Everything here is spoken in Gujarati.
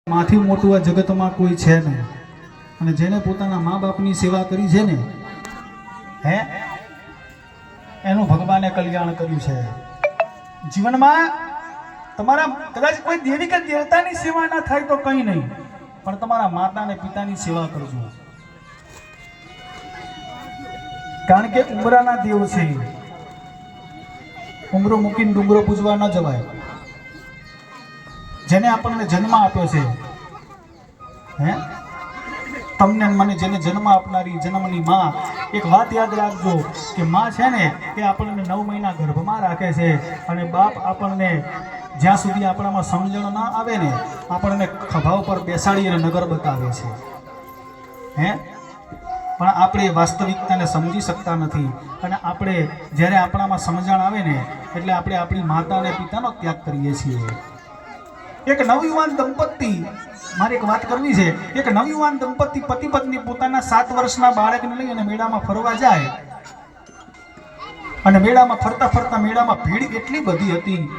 માથી મોટું આ જગતમાં કોઈ છે નહીં અને જેને પોતાના મા બાપની સેવા કરી છે ને હે એનું ભગવાને કલ્યાણ કર્યું છે જીવનમાં તમારા કદાચ કોઈ દેવી કે દેવતાની સેવા ના થાય તો કંઈ નહીં પણ તમારા માતા અને પિતાની સેવા કરજો કારણ કે ઉમરાના દેવ છે ઉમરો મૂકીને ડુંગરો પૂજવા ન જવાય જેને આપણને જન્મ આપ્યો છે હે તમને મને જેને જન્મ આપનારી જન્મની માં એક વાત યાદ રાખજો કે માં છે ને એ આપણને 9 મહિના ગર્ભમાં રાખે છે અને બાપ આપણને જ્યાં સુધી આપણામાં સમજણ ના આવે ને આપણને ખભા ઉપર બેસાડી અને નગર બતાવે છે હે પણ આપણે વાસ્તવિકતાને સમજી શકતા નથી અને આપણે જ્યારે આપણામાં સમજણ આવે ને એટલે આપણે આપણી માતા અને પિતાનો ત્યાગ કરીએ છીએ એક નવયુવાન દંપતી મારે એક વાત કરવી છે એક નવયુવાન દંપતી પતિ પત્ની પોતાના 7 વર્ષના બાળકને લઈ અને મેળામાં ફરવા જાય અને મેળામાં ફરતા ફરતા મેળામાં ભીડ એટલી બધી હતી